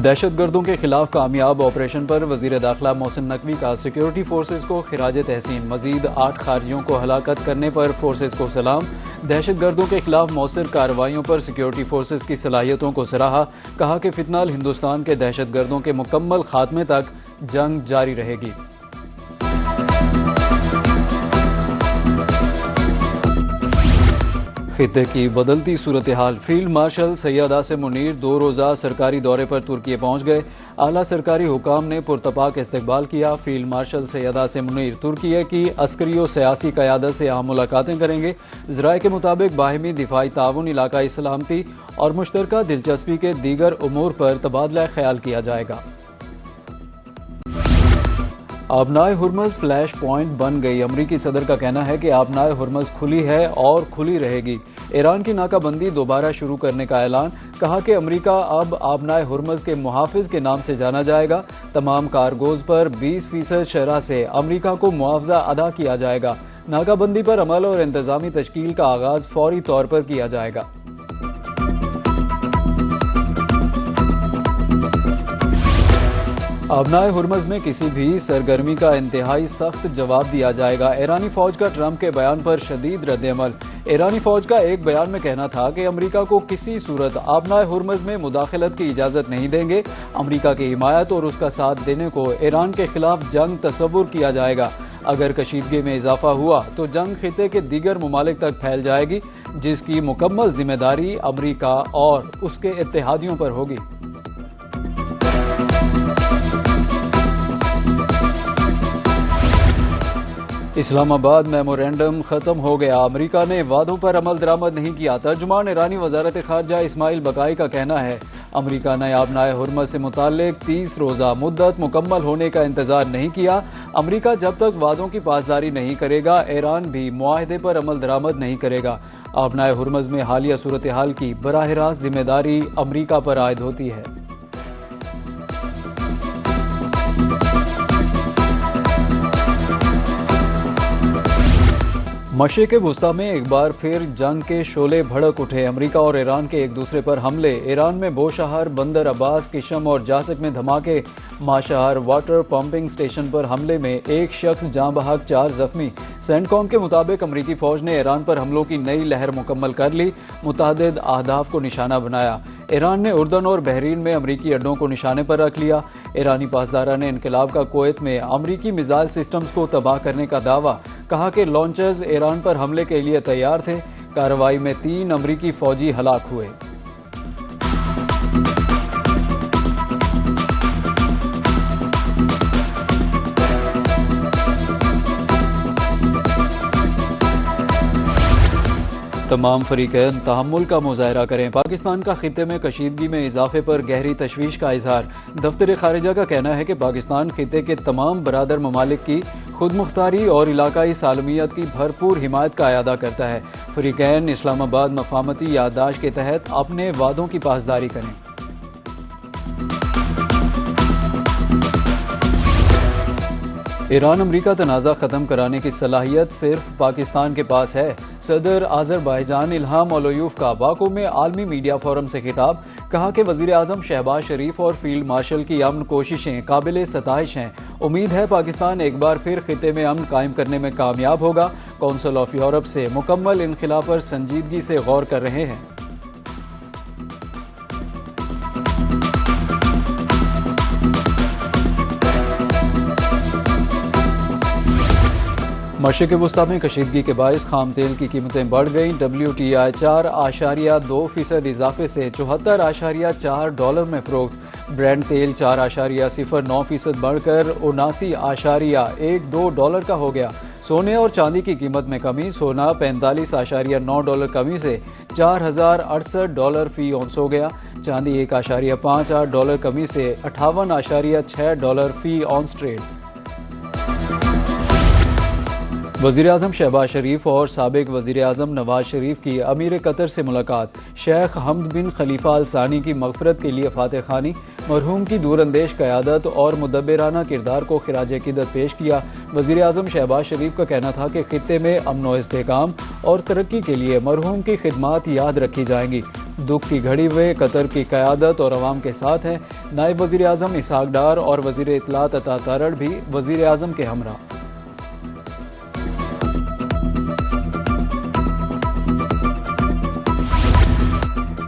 दहशतगर्दों के खिलाफ कामयाब ऑपरेशन पर वजीर दाखिला मोहसिन नकवी का सिक्योरिटी फोर्सेज को खिराज तहसीन। मजीद 8 खारजियों को हलाकत करने पर फोर्सेज को सलाम। दहशतगर्दों के खिलाफ मौसर कार्रवाइयों पर सिक्योरिटी फोर्सेज की सलाहियतों को सराहा। कहा कि फितनाल हिंदुस्तान के दहशतगर्दों के मुकम्मल खात्मे तक जंग जारी रहेगी। खित्ते की बदलती सूरत हाल। फील्ड मार्शल सैयद आसिम मुनीर 2 रोज़ा सरकारी दौरे पर तुर्की पहुंच गए। आला सरकारी हुकाम ने पुरतपाक इस्तकबाल किया। फील्ड मार्शल सैयद आसिम मुनीर तुर्की की अस्करी और सियासी क़यादत से अहम मुलाकातें करेंगे। ज़राए के मुताबिक बाहिमी दिफाई ताउन, इलाकाई सलामती और मुश्तरका दिलचस्पी के दीगर उमूर पर तबादला ख्याल किया जाएगा। आबनाए हुर्मज़ फ्लैश पॉइंट बन गई। अमरीकी सदर का कहना है कि आबनाए हुर्मज़ खुली है और खुली रहेगी। ईरान की नाकाबंदी दोबारा शुरू करने का ऐलान। कहा कि अमरीका अब आबनाए हुर्मज़ के मुहाफिज के नाम से जाना जाएगा। तमाम कार्गोज पर 20% शरह से अमरीका को मुआवजा अदा किया जाएगा। नाकाबंदी पर अमल और इंतजामी तश्कील का आगाज फौरी तौर पर किया जाएगा। आबनाए हुर्मज़ में किसी भी सरगर्मी का इंतहाई सख्त जवाब दिया जाएगा। ईरानी फौज का ट्रंप के बयान पर शदीद रद्द-ए-अमल। ईरानी फौज का एक बयान में कहना था कि अमरीका को किसी सूरत आबनाए हुर्मज़ में मुदाखलत की इजाज़त नहीं देंगे। अमरीका की हिमायत और उसका साथ देने को ईरान के खिलाफ जंग तस्वुर किया जाएगा। अगर कशीदगी में इजाफा हुआ तो जंग खित्ते के दीगर ममालिक तक फैल जाएगी, जिसकी मुकम्मल जिम्मेदारी अमरीका और उसके इत्तेहादियों पर होगी। इस्लामाबाद मेमोरेंडम खत्म हो गया। अमरीका ने वादों पर अमल दरामद नहीं किया। तर्जुमान ईरानी वजारत खारजा इस्माइल बकाई का कहना है अमरीका ने आबनाए हुर्मज़ से मुताल्लिक 30 रोज़ा मुद्दत मुकम्मल होने का इंतजार नहीं किया। अमरीका जब तक वादों की पासदारी नहीं करेगा, ईरान भी मुआहदे पर अमल दरामद नहीं करेगा। आबनाए हुर्मज़ में हालिया सूरत हाल की बराह रास्त जिम्मेदारी अमरीका पर आयद होती है। मशरिक़ वुस्ता में एक बार फिर जंग के शोले भड़क उठे। अमरीका और ईरान के एक दूसरे पर हमले। ईरान में बोशहर, बंदर अब्बास, किशम और जासक में धमाके। माशहर वाटर पंपिंग स्टेशन पर हमले में एक शख्स जाँ बहक, 4 जख्मी। सेंटकॉम के मुताबिक अमरीकी फौज ने ईरान पर हमलों की नई लहर मुकम्मल कर ली। मुतअद्दिद अहदाफ को निशाना बनाया। ईरान ने उर्दन और बहरीन में अमरीकी अड्डों को निशाने पर रख लिया। ईरानी पासदारा ने इनकलाब का कुवैत में अमरीकी मिसाइल सिस्टम्स को तबाह करने का दावा। कहा कि लॉन्चर्स ईरान पर हमले के लिए तैयार थे। कार्रवाई में 3 अमरीकी फौजी हलाक हुए। तमाम फरीकैन तहम्मुल का मुजाहरा करें। पाकिस्तान का खित्ते में कशीदगी में इजाफे पर गहरी तशवीश का इजहार। दफ्तर खारिजा का कहना है कि पाकिस्तान खित्ते के तमाम बरादर ममालिक की खुद मुख्तारी और इलाकाई सालमियत की भरपूर हिमायत का अयादा करता है। फरीकैन इस्लामाबाद मफामती याददाश्त के तहत अपने वादों की पासदारी करें। ईरान अमरीका तनाज़ा ख़त्म कराने की सलाहियत सिर्फ पाकिस्तान के पास है। सदर आज़रबाईजान इल्हाम अलियोव का बाकू में आलमी मीडिया फोरम से खिताब। कहा कि वज़ीर आज़म शहबाज शरीफ और फील्ड मार्शल की अमन कोशिशें काबिल सताइश हैं। उम्मीद है पाकिस्तान एक बार फिर खित्ते में अमन कायम करने में कामयाब होगा। कौंसिल ऑफ यूरोप से मुकम्मल इनखिला पर संजीदगी से गौर कर रहे हैं। मशरिक़ वुस्ता में कशीदगी के बायस खाम तेल की कीमतें बढ़ गईं। WTI 4.2% इजाफे से $74.4 में फरोख्त। ब्रेंट तेल 4.09% बढ़कर $79.12 का हो गया। सोने और चांदी की कीमत में कमी। सोना $45.9 कमी से $4,068 फी औंस हो गया। चांदी $1.58 कमी से $58.6 फी औंस ट्रेड। वज़ीर आज़म शहबाज शरीफ और साबिक वज़ीर आज़म नवाज शरीफ की अमीर कतर से मुलाकात। शेख हमद बिन खलीफा अल सानी की मग़फ़िरत के लिए फातह खानी। मरहूम की दूरअंदेश क़यादत और मुदब्बिराना किरदार को खिराज अक़ीदत पेश किया। वज़ीर आज़म शहबाज शरीफ का कहना था कि खित्ते में अमन व इस्तेहकाम और तरक्की के लिए मरहूम की खिदमात याद रखी जाएंगी। दुख की घड़ी में कतर की क़यादत और अवाम के साथ है। नायब वज़ीर आज़म इसहाक डार और वज़ीर इत्तलात अता तारड़ भी वज़ीर आज़म के हमरा।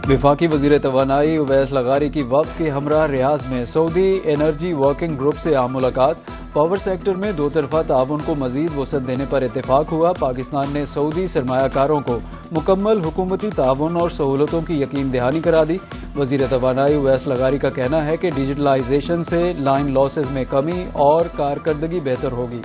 वफाकी वज़ीर तवानाई उवैस लगारी की वफ़द के हमरा रियाज में सऊदी एनर्जी वर्किंग ग्रुप से आम मुलाकात। पावर सेक्टर में दो तरफा ताउन को मज़ीद वसअत देने पर इत्तेफाक हुआ। पाकिस्तान ने सऊदी सरमायाकारों को मुकम्मल हुकूमती ताउन और सहूलतों की यकीन दहानी करा दी। वज़ीर तवानाई उवैस लगारी का कहना है कि डिजिटलाइजेशन से लाइन लॉसेज में कमी और कारकर्दगी बेहतर होगी।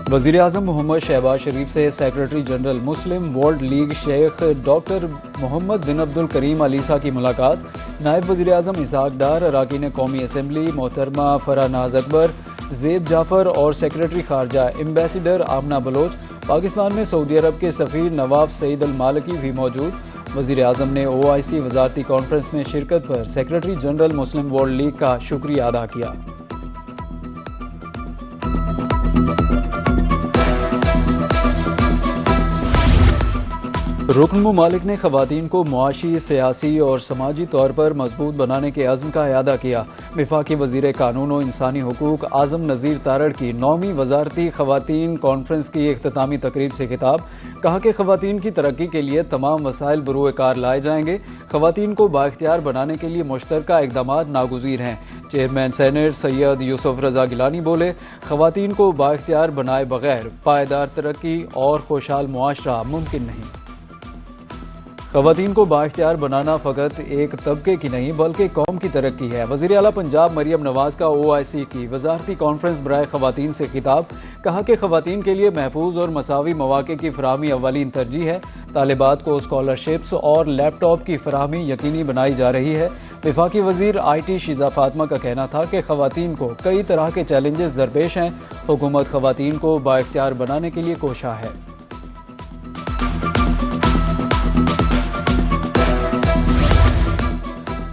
वज़ीर आज़म मोहम्मद शहबाज शरीफ से secretary general Muslim World League Sheikh doctor Mohammad bin Abdul Karim Alissa की मुलाकात। नायब वज़ीर आज़म इसहाक डार, अरकान कौमी असम्बली मोहतरमा फरा नाज अकबर, ज़ेब जाफ़र और सेक्रेटरी खारजा एम्बेसडर आमना बलोच। पाकिस्तान में सऊदी अरब के सफ़ीर नवाफ सईद अल मालिकी भी मौजूद। वज़ीर आज़म ने OIC वज़ारती कॉन्फ्रेंस में शिरकत पर secretary general Muslim World league का शुक्रिया अदा किया। रुकन ममालिक ने ख़वातीन को मुआशी, सियासी और समाजी तौर पर मजबूत बनाने के अज़्म का इयादा किया। वफाकी वज़ीर कानून और इंसानी हुकूक आज़म नज़ीर तारड़ की 9वीं वज़ारती ख़वातीन कॉन्फ्रेंस की इख्तितामी तकरीब से खिताब। कहा कि ख़वातीन की तरक्की के लिए तमाम वसाइल बरूए कार लाए जाएंगे। ख़वातीन को बाइख्तियार बनाने के लिए मुश्तरका इक़दामात नागुज़ीर हैं। चेयरमैन सेनेट सैयद यूसुफ रज़ा गिलानी बोले, ख़वातीन को बाइख्तियार बनाए बगैर पायदार तरक्की और खुशहाल मुआशरा मुमकिन नहीं। ख़वातीन को बाइख्तियार बनाना फ़कत एक तबके की नहीं बल्कि कौम की तरक्की है। वज़ीर आला पंजाब मरियम नवाज़ का OIC की वज़ारती कॉन्फ्रेंस बराए ख़वातीन से खिताब। कहा कि ख़वातीन के लिए महफूज और मसावी मौक़े की फ़राहमी अव्वलीन तरजीह है। तालिबात को स्कॉलरशिप्स और लैपटॉप की फ़राहमी यकीनी बनाई जा रही है। वफाकी वज़ीर IT शीज़ा फातिमा का कहना था कि ख़वातीन को कई तरह के चैलेंजेस दरपेश हैं। हुकूमत ख़वातीन को बाइख्तियार बनाने के लिए कोशा है।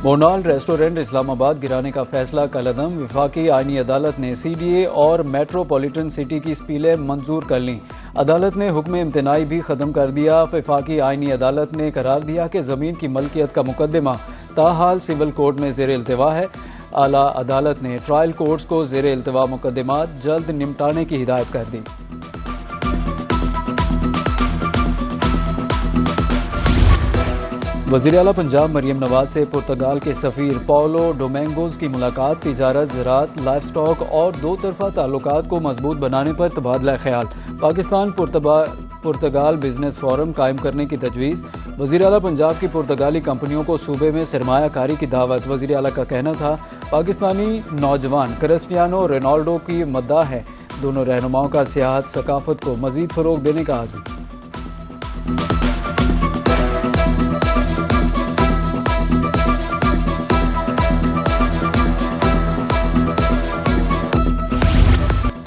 मोनाल रेस्टोरेंट इस्लामाबाद गिराने का फैसला कलअदम। वफाकी आईनी अदालत ने CDA और मेट्रोपॉलिटन सिटी की स्पीलें मंजूर कर लीं। अदालत ने हुक्म इम्तनाई भी ख़त्म कर दिया। वफाकी आईनी अदालत ने करार दिया कि ज़मीन की मलकियत का मुकदमा ताहाल सिविल कोर्ट में ज़ेर इल्तिवा है। आला अदालत ने ट्रायल कोर्ट्स को ज़ेर इल्तिवा मुकदमात जल्द निपटाने की हिदायत कर दी। वज़ीर आला पंजाब मरियम नवाज से पुर्तगाल के सफ़ीर पाओलो डोमेंगोज की मुलाकात। तिजारत, ज़राअत, लाइफ स्टॉक और दो तरफा ताल्लुकात को मजबूत बनाने पर तबादला ख्याल। पाकिस्तान पुर्तगाल बिजनेस फोरम कायम करने की तजवीज़। वज़ीर आला पंजाब की पुर्तगाली कंपनियों को सूबे में सरमायाकारी की दावत। वज़ीर आला का कहना था, पाकिस्तानी नौजवान क्रिस्टियानो रोनाल्डो की मद्दाह है। दोनों रहनुमाओं का सियाहत सकाफत को मज़ीद फ़रोग़ देने का आज़म।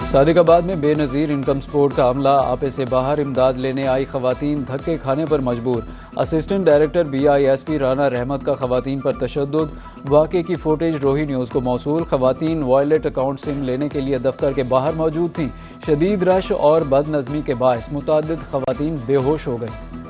सादिकाबाद में बेनज़ीर इनकम सपोर्ट का हमला। आपे से बाहर इमदाद लेने आई ख़वातीन धक्के खाने पर मजबूर। असिस्टेंट डायरेक्टर BISP राना रहमत का ख़वातीन पर तशद्दुद। वाक़े की फुटेज रोही न्यूज़ को मौसूल। ख़वातीन वॉयलेट अकाउंट सिम लेने के लिए दफ्तर के बाहर मौजूद थीं। शदीद रश और बदनज़मी के बायस मुतअद्दिद ख़वातीन बेहोश हो गई।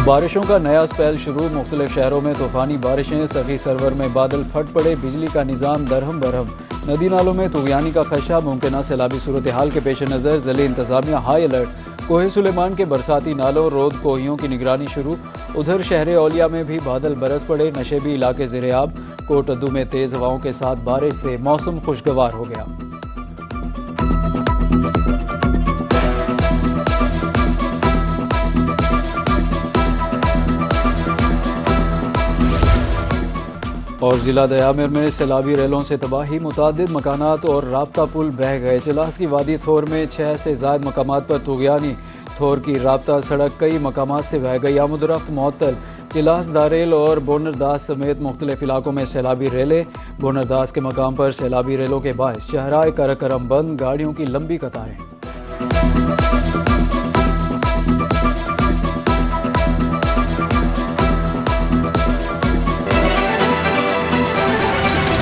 बारिशों का नया स्पेल शुरू। मुख्तलिफ शहरों में तूफ़ानी बारिशें। सखी सरवर में बादल फट पड़े। बिजली का निज़ाम दरहम बरहम। नदी नालों में तुग़यानी का खदशा। मुमकिन सैलाबी सूरत हाल के पेश नज़र ज़िले इंतज़ामिया हाई अलर्ट। कोहे सुलेमान के बरसाती नालों रोद कोहियों की निगरानी शुरू। उधर शहर औलिया में भी बादल बरस पड़े। नशेबी इलाके ज़ेर-ए-आब। कोटद्दू में तेज़ हवाओं के साथ बारिश से मौसम खुशगवार हो गया। और जिला दयामिर में सैलाबी रेलों से तबाही। मुतादिद मकानात और राब्ता पुल बह गए। चिलास की वादी थोर में 6 से ज़ायद मकामात पर तुग़यानी। थोर की राब्ता सड़क कई मकामात से बह गई। आमदरफ्त मुअत्तल। चिलास, दारेल और बोनरदास समेत मुख्तलिफ इलाकों में सैलाबी रेलें। बोनरदास के मकाम पर सैलाबी रेलों के बायस शहराए करकरम बंद। गाड़ियों की लंबी कतारें।